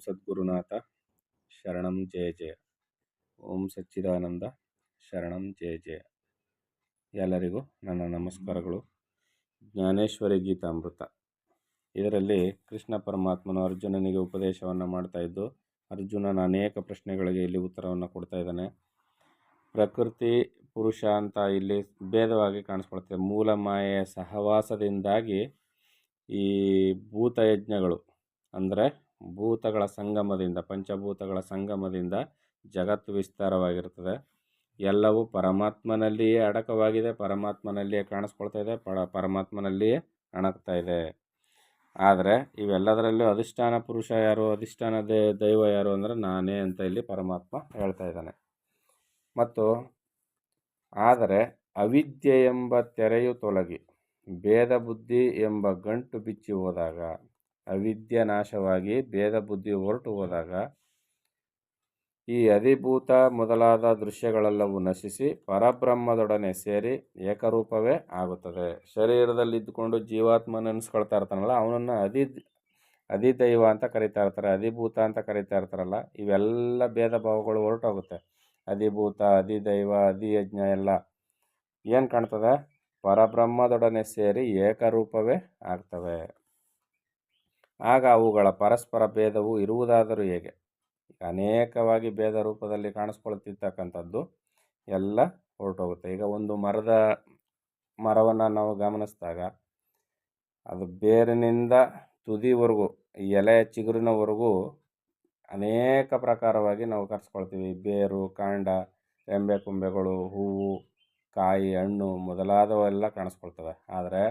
ಸದ್ಗುರುನಾಥ ಶರಣಂ ಜಯ ಜಯ. ಓಂ ಸಚ್ಚಿದಾನಂದ ಶರಣಂ ಜಯ ಜಯ. ಎಲ್ಲರಿಗೂ ನನ್ನ ನಮಸ್ಕಾರಗಳು. ಜ್ಞಾನೇಶ್ವರಿ ಗೀತಾಮೃತ ಇದರಲ್ಲಿ ಕೃಷ್ಣ ಪರಮಾತ್ಮನು ಅರ್ಜುನನಿಗೆ ಉಪದೇಶವನ್ನು ಮಾಡ್ತಾ ಇದ್ದು, ಅರ್ಜುನನ ಅನೇಕ ಪ್ರಶ್ನೆಗಳಿಗೆ ಇಲ್ಲಿ ಉತ್ತರವನ್ನು ಕೊಡ್ತಾ ಇದ್ದಾನೆ. ಪ್ರಕೃತಿ ಪುರುಷ ಅಂತ ಇಲ್ಲಿ ಭೇದವಾಗಿ ಕಾಣಿಸ್ಕೊಳ್ತದೆ. ಮೂಲ ಮಾಯೆಯ ಸಹವಾಸದಿಂದಾಗಿ ಈ ಭೂತಯಜ್ಞಗಳು ಅಂದರೆ ಭೂತಗಳ ಸಂಗಮದಿಂದ, ಪಂಚಭೂತಗಳ ಸಂಗಮದಿಂದ ಜಗತ್ತು ವಿಸ್ತಾರವಾಗಿರ್ತದೆ. ಎಲ್ಲವೂ ಪರಮಾತ್ಮನಲ್ಲಿಯೇ ಅಡಕವಾಗಿದೆ, ಪರಮಾತ್ಮನಲ್ಲಿಯೇ ಕಾಣಿಸ್ಕೊಳ್ತಾ ಇದೆ, ಪರಮಾತ್ಮನಲ್ಲಿಯೇ ಕಾಣುತ್ತಾ ಇದೆ. ಆದರೆ ಇವೆಲ್ಲದರಲ್ಲೂ ಅಧಿಷ್ಠಾನ ಪುರುಷ ಯಾರು, ಅಧಿಷ್ಠಾನ ದೈವ ಯಾರು ಅಂದರೆ ನಾನೇ ಅಂತ ಇಲ್ಲಿ ಪರಮಾತ್ಮ ಹೇಳ್ತಾ ಇದ್ದಾನೆ. ಮತ್ತು ಆದರೆ ಅವಿದ್ಯೆ ಎಂಬ ತೆರೆಯು ತೊಲಗಿ ಭೇದ ಬುದ್ಧಿ ಎಂಬ ಗಂಟು ಬಿಚ್ಚಿ ಹೋದಾಗ, ಅವಿದ್ಯೆ ನಾಶವಾಗಿ ಭೇದ ಬುದ್ಧಿ ಹೊರಟು ಹೋದಾಗ ಈ ಅಧಿಭೂತ ಮೊದಲಾದ ದೃಶ್ಯಗಳೆಲ್ಲವೂ ನಶಿಸಿ ಪರಬ್ರಹ್ಮದೊಡನೆ ಸೇರಿ ಏಕರೂಪವೇ ಆಗುತ್ತದೆ. ಶರೀರದಲ್ಲಿ ಇದ್ದುಕೊಂಡು ಜೀವಾತ್ಮ ನೆನೆಸ್ಕೊಳ್ತಾ ಇರ್ತಾನಲ್ಲ, ಅವನನ್ನು ಅಧಿದೈವ ಅಂತ ಕರೀತಾ ಇರ್ತಾರೆ, ಅಧಿಭೂತ ಅಂತ ಕರೀತಾ ಇರ್ತಾರಲ್ಲ. ಇವೆಲ್ಲ ಭೇದ ಭಾವಗಳು ಹೊರಟೋಗುತ್ತೆ. ಅಧಿಭೂತ, ಅಧಿದೈವ, ಅಧಿಯಜ್ಞ ಎಲ್ಲ ಏನು ಕಾಣ್ತದೆ? ಪರಬ್ರಹ್ಮದೊಡನೆ ಸೇರಿ ಏಕರೂಪವೇ ಆಗ್ತವೆ. ಆಗ ಅವುಗಳ ಪರಸ್ಪರ ಭೇದವು ಇರುವುದಾದರೂ ಹೇಗೆ? ಅನೇಕವಾಗಿ ಭೇದ ರೂಪದಲ್ಲಿ ಕಾಣಿಸ್ಕೊಳ್ತಿರ್ತಕ್ಕಂಥದ್ದು ಎಲ್ಲ ಹೊರಟೋಗುತ್ತೆ. ಈಗ ಒಂದು ಮರವನ್ನು ನಾವು ಗಮನಿಸಿದಾಗ ಅದು ಬೇರಿನಿಂದ ತುದಿವರೆಗೂ, ಎಲೆ ಚಿಗುರಿನವರೆಗೂ ಅನೇಕ ಪ್ರಕಾರವಾಗಿ ನಾವು ಕರೆಸ್ಕೊಳ್ತೀವಿ. ಬೇರು, ಕಾಂಡ, ರೆಂಬೆ ಕೊಂಬೆಗಳು, ಹೂವು, ಕಾಯಿ, ಹಣ್ಣು ಮೊದಲಾದವೆಲ್ಲ ಕಾಣಿಸ್ಕೊಳ್ತವೆ. ಆದರೆ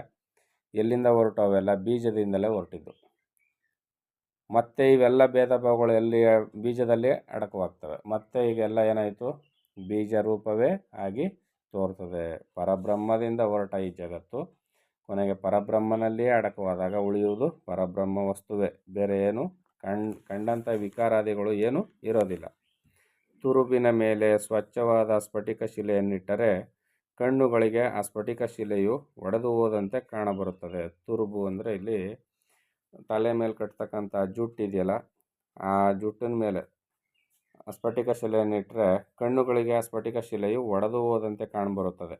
ಎಲ್ಲಿಂದ ಹೊರಟವೆಲ್ಲ? ಬೀಜದಿಂದಲೇ ಹೊರಟಿದ್ದು. ಮತ್ತು ಇವೆಲ್ಲ ಭೇದ ಭಾವಗಳು ಎಲ್ಲಿ? ಬೀಜದಲ್ಲಿ ಅಡಕವಾಗ್ತವೆ. ಮತ್ತು ಈಗೆಲ್ಲ ಏನಾಯಿತು? ಬೀಜ ರೂಪವೇ ಆಗಿ ತೋರ್ತದೆ. ಪರಬ್ರಹ್ಮದಿಂದ ಹೊರಟ ಈ ಜಗತ್ತು ಕೊನೆಗೆ ಪರಬ್ರಹ್ಮನಲ್ಲಿಯೇ ಅಡಕವಾದಾಗ ಉಳಿಯುವುದು ಪರಬ್ರಹ್ಮ ವಸ್ತುವೇ, ಬೇರೆ ಏನು ಕಂಡಂಥ ವಿಕಾರಾದಿಗಳು ಏನೂ ಇರೋದಿಲ್ಲ. ತುರುಬಿನ ಮೇಲೆ ಸ್ವಚ್ಛವಾದ ಸ್ಫಟಿಕ ಶಿಲೆಯನ್ನಿಟ್ಟರೆ ಕಣ್ಣುಗಳಿಗೆ ಆ ಸ್ಫಟಿಕ ಶಿಲೆಯು ಒಡೆದು ಹೋದಂತೆ ಕಾಣಬರುತ್ತದೆ. ತುರುಬು ಅಂದರೆ ಇಲ್ಲಿ ತಲೆ ಮೇಲೆ ಕಟ್ತಕ್ಕಂಥ ಜುಟ್ಟು ಇದೆಯಲ್ಲ, ಆ ಜುಟ್ಟಿನ ಮೇಲೆ ಸ್ಫಟಿಕ ಶಿಲೆಯನ್ನಿಟ್ಟರೆ ಕಣ್ಣುಗಳಿಗೆ ಆ ಸ್ಫಟಿಕ ಶಿಲೆಯು ಒಡೆದು ಹೋದಂತೆ ಕಾಣಬರುತ್ತದೆ.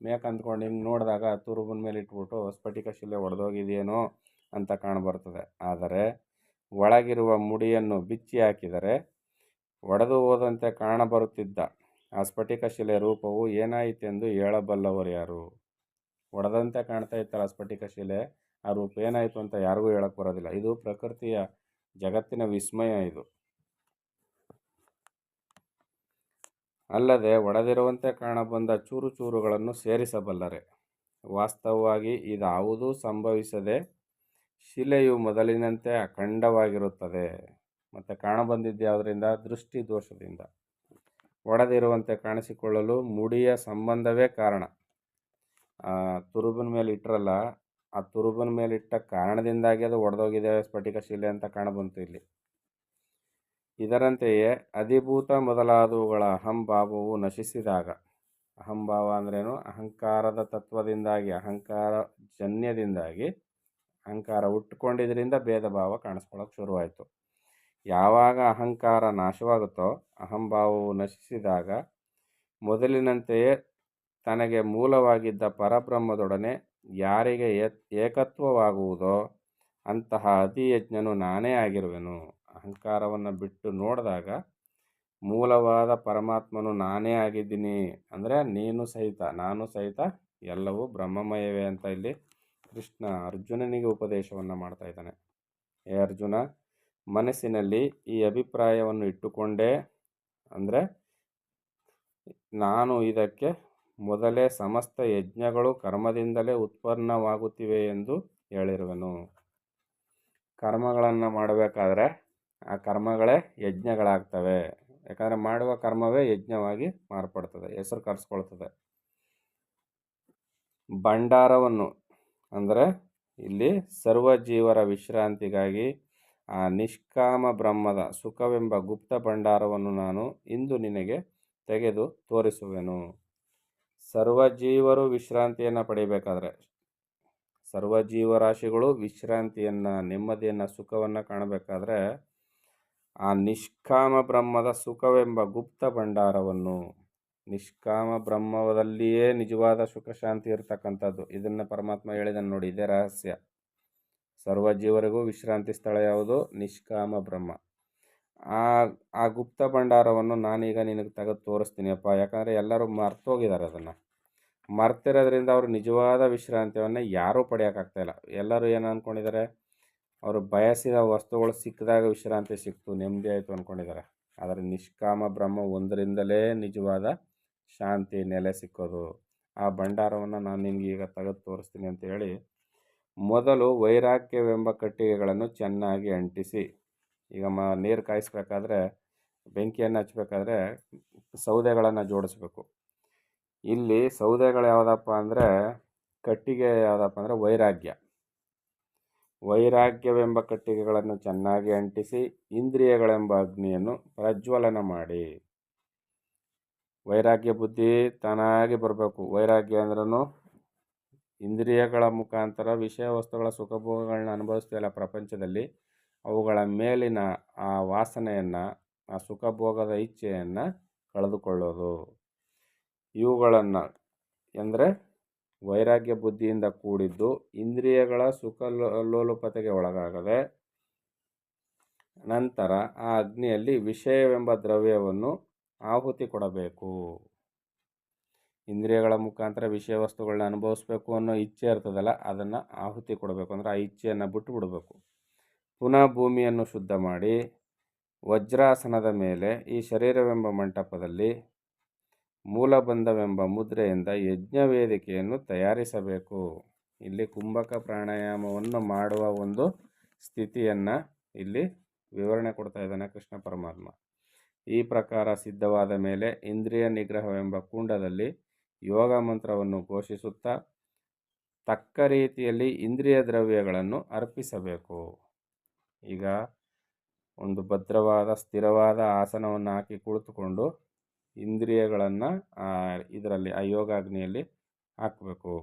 ಮೇಕ್ ಅಂದ್ಕೊಂಡು ಹಿಂಗೆ ನೋಡಿದಾಗ ತುರುಬಿನ ಮೇಲೆ ಇಟ್ಬಿಟ್ಟು ಸ್ಫಟಿಕ ಶಿಲೆ ಒಡೆದೋಗಿದೆಯೇನೋ ಅಂತ ಕಾಣಬರ್ತದೆ. ಆದರೆ ಒಳಗಿರುವ ಮುಡಿಯನ್ನು ಬಿಚ್ಚಿ ಹಾಕಿದರೆ ಒಡೆದು ಹೋದಂತೆ ಕಾಣಬರುತ್ತಿದ್ದ ಆ ಸ್ಫಟಿಕ ಶಿಲೆ ರೂಪವು ಏನಾಯಿತೆಂದು ಹೇಳಬಲ್ಲವರು ಯಾರು? ಒಡೆದಂತೆ ಕಾಣ್ತಾ ಇತ್ತಲ್ಲ ಸ್ಫಟಿಕ ಶಿಲೆ, ಆ ರೂಪ ಏನಾಯಿತು ಅಂತ ಯಾರಿಗೂ ಹೇಳಕ್ಕೆ ಬರೋದಿಲ್ಲ. ಇದು ಪ್ರಕೃತಿಯ ಜಗತ್ತಿನ ವಿಸ್ಮಯ. ಇದು ಅಲ್ಲದೆ ಒಡೆದಿರುವಂತೆ ಕಾಣಬಂದ ಚೂರು ಚೂರುಗಳನ್ನು ಸೇರಿಸಬಲ್ಲರೆ? ವಾಸ್ತವವಾಗಿ ಇದಾವುದೂ ಸಂಭವಿಸದೆ ಶಿಲೆಯು ಮೊದಲಿನಂತೆ ಅಖಂಡವಾಗಿರುತ್ತದೆ. ಮತ್ತು ಕಾಣಬಂದಿದ್ದು ಯಾವುದರಿಂದ? ದೃಷ್ಟಿ ದೋಷದಿಂದ. ಒಡೆದಿರುವಂತೆ ಕಾಣಿಸಿಕೊಳ್ಳಲು ಮುಡಿಯ ಸಂಬಂಧವೇ ಕಾರಣ. ತುರುಬಿನ ಮೇಲೆ ಇಟ್ಟರಲ್ಲ, ಆ ತುರುಬಿನ ಮೇಲೆ ಇಟ್ಟ ಕಾರಣದಿಂದಾಗಿ ಅದು ಒಡೆದೋಗಿದೆ ಸ್ಫಟಿಕ ಶಿಲೆ ಅಂತ ಕಾಣಬಂತು ಇಲ್ಲಿ. ಇದರಂತೆಯೇ ಅಧಿಭೂತ ಮೊದಲಾದವುಗಳ ಅಹಂಭಾವವು ನಶಿಸಿದಾಗ, ಅಹಂಭಾವ ಅಂದ್ರೇನು? ಅಹಂಕಾರದ ತತ್ವದಿಂದಾಗಿ, ಅಹಂಕಾರ ಜನ್ಯದಿಂದಾಗಿ, ಅಹಂಕಾರ ಹುಟ್ಟುಕೊಂಡಿದ್ದರಿಂದ ಭೇದ ಭಾವ ಕಾಣಿಸ್ಕೊಳ್ಳೋಕೆ ಶುರುವಾಯಿತು. ಯಾವಾಗ ಅಹಂಕಾರ ನಾಶವಾಗುತ್ತೋ, ಅಹಂಭಾವವು ನಶಿಸಿದಾಗ ಮೊದಲಿನಂತೆಯೇ ತನಗೆ ಮೂಲವಾಗಿದ್ದ ಪರಬ್ರಹ್ಮದೊಡನೆ ಯಾರಿಗೆ ಏಕತ್ವವಾಗುವುದೋ ಅಂತಹ ಅಧಿಯಜ್ಞನು ನಾನೇ ಆಗಿರುವೆನು. ಅಹಂಕಾರವನ್ನು ಬಿಟ್ಟು ನೋಡಿದಾಗ ಮೂಲವಾದ ಪರಮಾತ್ಮನು ನಾನೇ ಆಗಿದ್ದೀನಿ ಅಂದರೆ ನೀನು ಸಹಿತ, ನಾನು ಸಹಿತ ಎಲ್ಲವೂ ಬ್ರಹ್ಮಮಯವೇ ಅಂತ ಇಲ್ಲಿ ಕೃಷ್ಣ ಅರ್ಜುನನಿಗೆ ಉಪದೇಶವನ್ನು ಮಾಡ್ತಾ ಇದ್ದಾನೆ. ಹೇ ಅರ್ಜುನ, ಮನಸ್ಸಿನಲ್ಲಿ ಈ ಅಭಿಪ್ರಾಯವನ್ನು ಇಟ್ಟುಕೊಂಡೇ, ಅಂದರೆ ನಾನು ಇದಕ್ಕೆ ಮೊದಲೇ ಸಮಸ್ತ ಯಜ್ಞಗಳು ಕರ್ಮದಿಂದಲೇ ಉತ್ಪನ್ನವಾಗುತ್ತಿವೆ ಎಂದು ಹೇಳಿರುವೆನು. ಕರ್ಮಗಳನ್ನು ಮಾಡಬೇಕಾದ್ರೆ ಆ ಕರ್ಮಗಳೇ ಯಜ್ಞಗಳಾಗ್ತವೆ. ಯಾಕಂದರೆ ಮಾಡುವ ಕರ್ಮವೇ ಯಜ್ಞವಾಗಿ ಮಾರ್ಪಡ್ತದೆ, ಹೆಸರು ಕರೆಸ್ಕೊಳ್ತದೆ. ಭಂಡಾರವನ್ನು ಅಂದರೆ ಇಲ್ಲಿ ಸರ್ವಜೀವರ ವಿಶ್ರಾಂತಿಗಾಗಿ ಆ ನಿಷ್ಕಾಮ ಬ್ರಹ್ಮದ ಸುಖವೆಂಬ ಗುಪ್ತ ಭಂಡಾರವನ್ನು ನಾನು ಇಂದು ನಿನಗೆ ತೆಗೆದು ತೋರಿಸುವೆನು. ಸರ್ವಜೀವರು ವಿಶ್ರಾಂತಿಯನ್ನು ಪಡಿಬೇಕಾದ್ರೆ, ಸರ್ವಜೀವರಾಶಿಗಳು ವಿಶ್ರಾಂತಿಯನ್ನು, ನೆಮ್ಮದಿಯನ್ನು, ಸುಖವನ್ನು ಕಾಣಬೇಕಾದ್ರೆ ಆ ನಿಷ್ಕಾಮ ಬ್ರಹ್ಮದ ಸುಖವೆಂಬ ಗುಪ್ತ ಭಂಡಾರವನ್ನು, ನಿಷ್ಕಾಮ ಬ್ರಹ್ಮದಲ್ಲಿಯೇ ನಿಜವಾದ ಸುಖ ಶಾಂತಿ ಇರತಕ್ಕಂಥದ್ದು. ಇದನ್ನು ಪರಮಾತ್ಮ ಹೇಳಿದನು ನೋಡಿ, ಇದೇ ರಹಸ್ಯ. ಸರ್ವ ಜೀವರಿಗೂ ವಿಶ್ರಾಂತಿ ಸ್ಥಳ ಯಾವುದು? ನಿಷ್ಕಾಮ ಬ್ರಹ್ಮ. ಆ ಗುಪ್ತ ಭಂಡಾರವನ್ನು ನಾನೀಗ ನಿನಗೆ ತೆಗೆದು ತೋರಿಸ್ತೀನಿ ಅಪ್ಪ. ಯಾಕಂದರೆ ಎಲ್ಲರೂ ಮರ್ತೋಗಿದ್ದಾರೆ. ಅದನ್ನು ಮರ್ತಿರೋದ್ರಿಂದ ಅವರು ನಿಜವಾದ ವಿಶ್ರಾಂತಿಯನ್ನು ಯಾರೂ ಪಡೆಯೋಕ್ಕಾಗ್ತಾಯಿಲ್ಲ. ಎಲ್ಲರೂ ಏನು ಅಂದ್ಕೊಂಡಿದ್ದಾರೆ? ಅವರು ಬಯಸಿದ ವಸ್ತುಗಳು ಸಿಕ್ಕಿದಾಗ ವಿಶ್ರಾಂತಿ ಸಿಕ್ತು, ನೆಮ್ಮದಿ ಆಯಿತು ಅಂದ್ಕೊಂಡಿದ್ದಾರೆ. ಆದರೆ ನಿಷ್ಕಾಮ ಬ್ರಹ್ಮ ಒಂದರಿಂದಲೇ ನಿಜವಾದ ಶಾಂತಿ ನೆಲೆ ಸಿಕ್ಕೋದು. ಆ ಭಂಡಾರವನ್ನು ನಾನು ನಿನಗೆ ಈಗ ತೆಗೆದು ತೋರಿಸ್ತೀನಿ ಅಂತ ಹೇಳಿ, ಮೊದಲು ವೈರಾಗ್ಯವೆಂಬ ಕಟ್ಟಿಗೆಗಳನ್ನು ಚೆನ್ನಾಗಿ ಅಂಟಿಸಿ. ಈಗ ನೀರು ಕಾಯಿಸ್ಬೇಕಾದ್ರೆ, ಬೆಂಕಿಯನ್ನು ಹಚ್ಚಬೇಕಾದ್ರೆ ಸೌದೆಗಳನ್ನು ಜೋಡಿಸ್ಬೇಕು. ಇಲ್ಲಿ ಸೌದೆಗಳು ಯಾವುದಪ್ಪ ಅಂದರೆ, ಕಟ್ಟಿಗೆ ಯಾವುದಪ್ಪ ಅಂದರೆ ವೈರಾಗ್ಯ. ವೈರಾಗ್ಯವೆಂಬ ಕಟ್ಟಿಗೆಗಳನ್ನು ಚೆನ್ನಾಗಿ ಅಂಟಿಸಿ ಇಂದ್ರಿಯಗಳೆಂಬ ಅಗ್ನಿಯನ್ನು ಪ್ರಜ್ವಲನ ಮಾಡಿ. ವೈರಾಗ್ಯ ಬುದ್ಧಿ ತಾನಾಗಿ ಬರಬೇಕು. ವೈರಾಗ್ಯ ಅಂದ್ರೂ ಇಂದ್ರಿಯಗಳ ಮುಖಾಂತರ ವಿಷಯ ವಸ್ತುಗಳ ಸುಖಭೋಗಗಳನ್ನ ಅನುಭವಿಸ್ತೀವಲ್ಲ ಪ್ರಪಂಚದಲ್ಲಿ, ಅವುಗಳ ಮೇಲಿನ ಆ ವಾಸನೆಯನ್ನು, ಆ ಸುಖಭೋಗದ ಇಚ್ಛೆಯನ್ನು ಕಳೆದುಕೊಳ್ಳೋದು. ಇವುಗಳನ್ನು ಅಂದರೆ ವೈರಾಗ್ಯ ಬುದ್ಧಿಯಿಂದ ಕೂಡಿದ್ದು ಇಂದ್ರಿಯಗಳ ಸುಖ ಲೋಲುಪತೆಗೆ ಒಳಗಾಗದೆ, ನಂತರ ಆ ಅಗ್ನಿಯಲ್ಲಿ ವಿಷಯವೆಂಬ ದ್ರವ್ಯವನ್ನು ಆಹುತಿ ಕೊಡಬೇಕು. ಇಂದ್ರಿಯಗಳ ಮುಖಾಂತರ ವಿಷಯ ವಸ್ತುಗಳನ್ನ ಅನುಭವಿಸ್ಬೇಕು ಅನ್ನೋ ಇಚ್ಛೆ ಇರ್ತದಲ್ಲ, ಅದನ್ನು ಆಹುತಿ ಕೊಡಬೇಕು. ಅಂದರೆ ಆ ಇಚ್ಛೆಯನ್ನು ಬಿಟ್ಟು ಬಿಡಬೇಕು. ಪುನಃ ಭೂಮಿಯನ್ನು ಶುದ್ಧ ಮಾಡಿ ವಜ್ರಾಸನದ ಮೇಲೆ ಈ ಶರೀರವೆಂಬ ಮಂಟಪದಲ್ಲಿ ಮೂಲಬಂಧವೆಂಬ ಮುದ್ರೆಯಿಂದ ಯಜ್ಞ ವೇದಿಕೆಯನ್ನು ತಯಾರಿಸಬೇಕು. ಇಲ್ಲಿ ಕುಂಭಕ ಪ್ರಾಣಾಯಾಮವನ್ನು ಮಾಡುವ ಒಂದು ಸ್ಥಿತಿಯನ್ನು ಇಲ್ಲಿ ವಿವರಣೆ ಕೊಡ್ತಾ ಇದ್ದಾನೆ ಕೃಷ್ಣ ಪರಮಾತ್ಮ. ಈ ಪ್ರಕಾರ ಸಿದ್ಧವಾದ ಮೇಲೆ ಇಂದ್ರಿಯ ನಿಗ್ರಹವೆಂಬ ಕುಂಡದಲ್ಲಿ ಯೋಗ ಮಂತ್ರವನ್ನು ಘೋಷಿಸುತ್ತಾ ತಕ್ಕ ರೀತಿಯಲ್ಲಿ ಇಂದ್ರಿಯ ದ್ರವ್ಯಗಳನ್ನು ಅರ್ಪಿಸಬೇಕು. ಈಗ ಒಂದು ಭದ್ರವಾದ ಸ್ಥಿರವಾದ ಆಸನವನ್ನು ಹಾಕಿ ಕುಳಿತುಕೊಂಡು ಇಂದ್ರಿಯಗಳನ್ನು ಇದರಲ್ಲಿ ಆ ಯೋಗಾಗ್ನಿಯಲ್ಲಿ ಹಾಕಬೇಕು.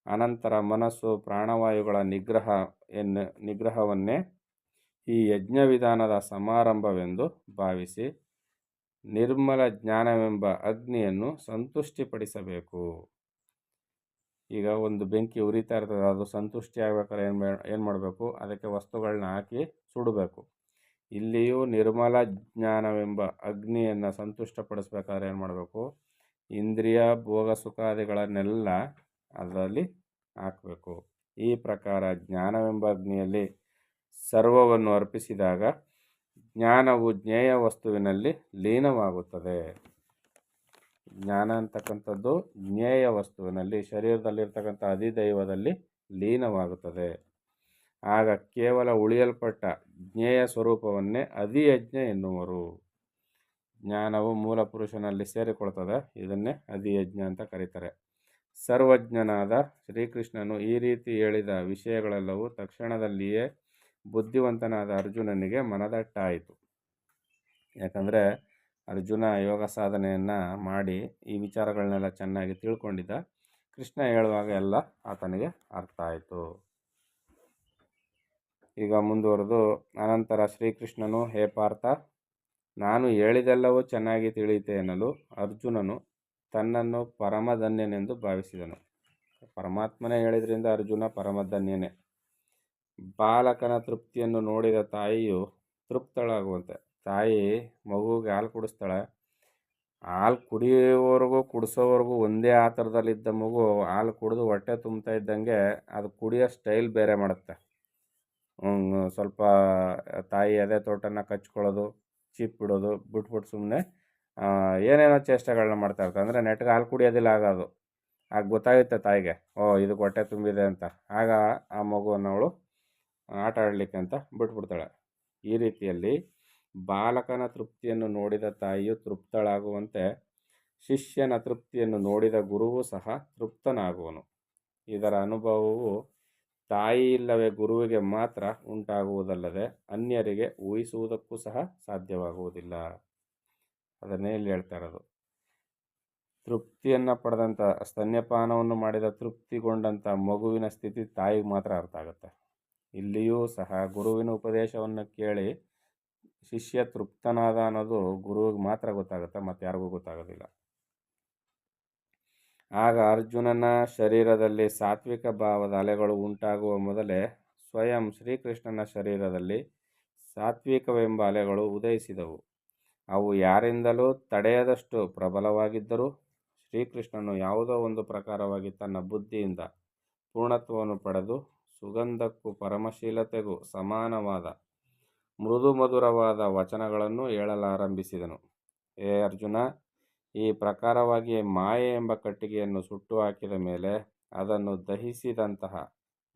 ಅನಂತರ ಮನಸ್ಸು ಪ್ರಾಣವಾಯುಗಳ ನಿಗ್ರಹವನ್ನೇ ಈ ಯಜ್ಞ ವಿಧಾನದ ಸಮಾರಂಭವೆಂದು ಭಾವಿಸಿ ನಿರ್ಮಲ ಜ್ಞಾನವೆಂಬ ಅಗ್ನಿಯನ್ನು ಸಂತುಷ್ಟಿಪಡಿಸಬೇಕು. ಈಗ ಒಂದು ಬೆಂಕಿ ಉರಿತಾ ಇರ್ತದೆ, ಅದು ಸಂತುಷ್ಟಿ ಆಗ್ಬೇಕಾದ್ರೆ ಏನು ಮಾಡಬೇಕು? ಅದಕ್ಕೆ ವಸ್ತುಗಳನ್ನ ಹಾಕಿ ಸುಡಬೇಕು. ಇಲ್ಲಿಯೂ ನಿರ್ಮಲ ಜ್ಞಾನವೆಂಬ ಅಗ್ನಿಯನ್ನು ಸಂತುಷ್ಟಪಡಿಸ್ಬೇಕಾದ್ರೆ ಏನು ಮಾಡಬೇಕು? ಇಂದ್ರಿಯ ಭೋಗ ಸುಖಾದಿಗಳನ್ನೆಲ್ಲ ಅದರಲ್ಲಿ ಹಾಕಬೇಕು. ಈ ಪ್ರಕಾರ ಜ್ಞಾನವೆಂಬ ಅಗ್ನಿಯಲ್ಲಿ ಸರ್ವವನ್ನು ಅರ್ಪಿಸಿದಾಗ ಜ್ಞಾನವು ಜ್ಞೇಯ ವಸ್ತುವಿನಲ್ಲಿ ಲೀನವಾಗುತ್ತದೆ. ಜ್ಞಾನ ಅಂತಕ್ಕಂಥದ್ದು ಜ್ಞೇಯ ವಸ್ತುವಿನಲ್ಲಿ, ಶರೀರದಲ್ಲಿರ್ತಕ್ಕಂಥ ಅಧಿದೈವದಲ್ಲಿ ಲೀನವಾಗುತ್ತದೆ. ಆಗ ಕೇವಲ ಉಳಿಯಲ್ಪಟ್ಟ ಜ್ಞೇಯ ಸ್ವರೂಪವನ್ನೇ ಅಧಿಯಜ್ಞ ಎನ್ನುವರು. ಜ್ಞಾನವು ಮೂಲ ಪುರುಷನಲ್ಲಿ ಸೇರಿಕೊಳ್ತದೆ. ಇದನ್ನೇ ಅಧಿಯಜ್ಞ ಅಂತ ಕರೀತಾರೆ. ಸರ್ವಜ್ಞನಾದ ಶ್ರೀಕೃಷ್ಣನು ಈ ರೀತಿ ಹೇಳಿದ ವಿಷಯಗಳೆಲ್ಲವೂ ತಕ್ಷಣದಲ್ಲಿಯೇ ಬುದ್ಧಿವಂತನಾದ ಅರ್ಜುನನಿಗೆ ಮನದಟ್ಟಾಯಿತು. ಯಾಕಂದರೆ ಅರ್ಜುನ ಯೋಗ ಸಾಧನೆಯನ್ನು ಮಾಡಿ ಈ ವಿಚಾರಗಳನ್ನೆಲ್ಲ ಚೆನ್ನಾಗಿ ತಿಳ್ಕೊಂಡಿದ್ದ. ಕೃಷ್ಣ ಹೇಳುವಾಗ ಎಲ್ಲ ಆತನಿಗೆ ಅರ್ಥ ಆಯಿತು. ಈಗ ಮುಂದುವರೆದು ಅನಂತರ ಶ್ರೀಕೃಷ್ಣನು, ಹೇ ಪಾರ್ಥ, ನಾನು ಹೇಳಿದೆಲ್ಲವೂ ಚೆನ್ನಾಗಿ ತಿಳಿಯಿತೆ ಎನ್ನಲು ಅರ್ಜುನನು ತನ್ನನ್ನು ಪರಮಧನ್ಯನೆಂದು ಭಾವಿಸಿದನು. ಪರಮಾತ್ಮನೇ ಹೇಳಿದ್ರಿಂದ ಅರ್ಜುನ ಪರಮಧನ್ಯನೇ. ಬಾಲಕನ ತೃಪ್ತಿಯನ್ನು ನೋಡಿದ ತಾಯಿಯು ತೃಪ್ತಳಾಗುವಂತೆ, ತಾಯಿ ಮಗುವಿಗೆ ಹಾಲು ಕುಡಿಸ್ತಾಳೆ. ಹಾಲು ಕುಡಿಸೋವರೆಗೂ ಒಂದೇ ಆತರದಲ್ಲಿದ್ದ ಮಗು ಹಾಲು ಕುಡಿದು ಹೊಟ್ಟೆ ತುಂಬ್ತಾ ಇದ್ದಂಗೆ ಅದು ಕುಡಿಯೋ ಸ್ಟೈಲ್ ಬೇರೆ ಮಾಡುತ್ತೆ. ಸ್ವಲ್ಪ ತಾಯಿ ಎದೆ ತೋಟನ ಕಚ್ಕೊಳ್ಳೋದು, ಚಿಪ್ ಬಿಡೋದು, ಬಿಟ್ಬಿಟ್ಟು ಸುಮ್ಮನೆ ಏನೇನೋ ಚೇಷ್ಟೆಗಳನ್ನ ಮಾಡ್ತಾ ಇರ್ತಾರೆ. ಅಂದರೆ ನೆಟ್ಗೆ ಹಾಲು ಕುಡಿಯೋದಿಲ್ಲ ಆಗೋದು. ಆಗ ಗೊತ್ತಾಗುತ್ತೆ ತಾಯಿಗೆ, ಇದಕ್ಕೆ ಹೊಟ್ಟೆ ತುಂಬಿದೆ ಅಂತ. ಆಗ ಆ ಮಗುವನ್ನು ಅವಳು ಆಟ ಆಡಲಿಕ್ಕೆ ಅಂತ ಬಿಟ್ಬಿಡ್ತಾಳೆ. ಈ ರೀತಿಯಲ್ಲಿ ಬಾಲಕನ ತೃಪ್ತಿಯನ್ನು ನೋಡಿದ ತಾಯಿಯು ತೃಪ್ತಳಾಗುವಂತೆ ಶಿಷ್ಯನ ತೃಪ್ತಿಯನ್ನು ನೋಡಿದ ಗುರುವು ಸಹ ತೃಪ್ತನಾಗುವನು. ಇದರ ಅನುಭವವು ತಾಯಿ ಇಲ್ಲವೇ ಗುರುವಿಗೆ ಮಾತ್ರ ಉಂಟಾಗುವುದಲ್ಲದೆ ಅನ್ಯರಿಗೆ ಊಹಿಸುವುದಕ್ಕೂ ಸಹ ಸಾಧ್ಯವಾಗುವುದಿಲ್ಲ. ಅದನ್ನೇ ಇಲ್ಲಿ ಹೇಳ್ತಾ ಇರೋದು. ತೃಪ್ತಿಯನ್ನು ಪಡೆದಂಥ, ಸ್ತನ್ಯಪಾನವನ್ನು ಮಾಡಿದ ತೃಪ್ತಿಗೊಂಡಂಥ ಮಗುವಿನ ಸ್ಥಿತಿ ತಾಯಿಗೆ ಮಾತ್ರ ಅರ್ಥ ಆಗುತ್ತೆ. ಇಲ್ಲಿಯೂ ಸಹ ಗುರುವಿನ ಉಪದೇಶವನ್ನು ಕೇಳಿ ಶಿಷ್ಯ ತೃಪ್ತನಾದ ಅನ್ನೋದು ಗುರುವಿಗೆ ಮಾತ್ರ ಗೊತ್ತಾಗುತ್ತೆ, ಮತ್ತು ಯಾರಿಗೂ ಗೊತ್ತಾಗೋದಿಲ್ಲ. ಆಗ ಅರ್ಜುನನ ಶರೀರದಲ್ಲಿ ಸಾತ್ವಿಕ ಭಾವದ ಅಲೆಗಳು ಉಂಟಾಗುವ ಮೊದಲೇ ಸ್ವಯಂ ಶ್ರೀಕೃಷ್ಣನ ಶರೀರದಲ್ಲಿ ಸಾತ್ವಿಕವೆಂಬ ಅಲೆಗಳು ಉದಯಿಸಿದವು. ಅವು ಯಾರಿಂದಲೂ ತಡೆಯದಷ್ಟು ಪ್ರಬಲವಾಗಿದ್ದರೂ ಶ್ರೀಕೃಷ್ಣನು ಯಾವುದೋ ಒಂದು ಪ್ರಕಾರವಾಗಿ ತನ್ನ ಬುದ್ಧಿಯಿಂದ ಪೂರ್ಣತ್ವವನ್ನು ಪಡೆದು ಸುಗಂಧಕ್ಕೂ ಪರಮಶೀಲತೆಗೂ ಸಮಾನವಾದ ಮೃದು ಮಧುರವಾದ ವಚನಗಳನ್ನು ಹೇಳಲಾರಂಭಿಸಿದನು. ಹೇ ಅರ್ಜುನ, ಈ ಪ್ರಕಾರವಾಗಿ ಮಾಯೆ ಎಂಬ ಕಟ್ಟಿಗೆಯನ್ನು ಸುಟ್ಟು ಹಾಕಿದ ಮೇಲೆ ಅದನ್ನು ದಹಿಸಿದಂತಹ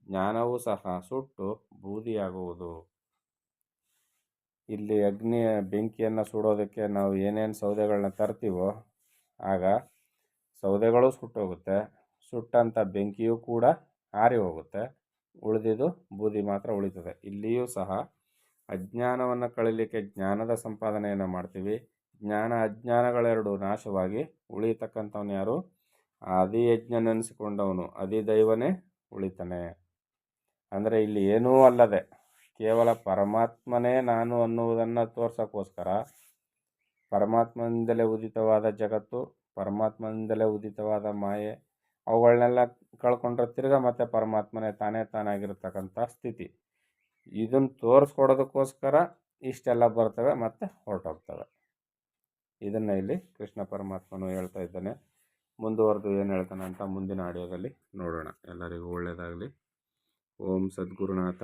ಜ್ಞಾನವೂ ಸಹ ಸುಟ್ಟು ಬೂದಿಯಾಗುವುದು. ಇಲ್ಲಿ ಬೆಂಕಿಯನ್ನು ಸುಡೋದಕ್ಕೆ ನಾವು ಏನೇನು ಸೌದೆಗಳನ್ನ ತರ್ತೀವೋ ಆಗ ಸೌದೆಗಳು ಸುಟ್ಟೋಗುತ್ತೆ, ಸುಟ್ಟಂಥ ಬೆಂಕಿಯೂ ಕೂಡ ಆರಿ ಹೋಗುತ್ತೆ, ಉಳಿದಿದ್ದು ಬೂದಿ ಮಾತ್ರ ಉಳಿತದೆ. ಇಲ್ಲಿಯೂ ಸಹ ಅಜ್ಞಾನವನ್ನು ಕಳೀಲಿಕ್ಕೆ ಜ್ಞಾನದ ಸಂಪಾದನೆಯನ್ನು ಮಾಡ್ತೀವಿ. ಜ್ಞಾನ ಅಜ್ಞಾನಗಳೆರಡು ನಾಶವಾಗಿ ಉಳಿತಕ್ಕಂಥವನು ಯಾರು? ಆದಿಯಜ್ಞ ನೆನೆಸಿಕೊಂಡವನು ಅಧಿದೈವನೇ ಉಳಿತಾನೆ. ಅಂದರೆ ಇಲ್ಲಿ ಏನೂ ಅಲ್ಲದೆ ಕೇವಲ ಪರಮಾತ್ಮನೇ ನಾನು ಅನ್ನುವುದನ್ನು ತೋರ್ಸೋಕ್ಕೋಸ್ಕರ ಪರಮಾತ್ಮನಿಂದಲೇ ಉದಿತವಾದ ಜಗತ್ತು, ಪರಮಾತ್ಮನಿಂದಲೇ ಉದಿತವಾದ ಮಾಯೆ, ಅವುಗಳನ್ನೆಲ್ಲ ಕಳ್ಕೊಂಡ್ರೆ ತಿರ್ಗಾ ಮತ್ತೆ ಪರಮಾತ್ಮನೇ ತಾನಾಗಿರ್ತಕ್ಕಂಥ ಸ್ಥಿತಿ. ಇದನ್ನು ತೋರಿಸ್ಕೊಡೋದಕ್ಕೋಸ್ಕರ ಇಷ್ಟೆಲ್ಲ ಬರ್ತವೆ ಮತ್ತು ಹೊರಟೋಗ್ತವೆ. ಇದನ್ನು ಇಲ್ಲಿ ಕೃಷ್ಣ ಪರಮಾತ್ಮನು ಹೇಳ್ತಾ ಇದ್ದಾನೆ. ಮುಂದುವರೆದು ಏನು ಹೇಳ್ತಾನೆ ಅಂತ ಮುಂದಿನ ಆಡಿಯೋದಲ್ಲಿ ನೋಡೋಣ. ಎಲ್ಲರಿಗೂ ಒಳ್ಳೆಯದಾಗಲಿ. ಓಂ ಸದ್ಗುರುನಾಥ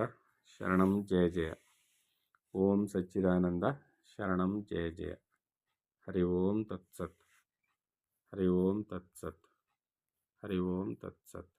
ಶರಣಂ ಜಯ ಜಯ. ಓಂ ಸಚ್ಚಿದಾನಂದ ಶರಣಂ ಜಯ ಜಯ. ಹರಿ ಓಂ ತತ್ಸತ್. ಹರಿ ಓಂ ತತ್ಸತ್. ಹರಿ ಓಂ ತತ್ಸತ್.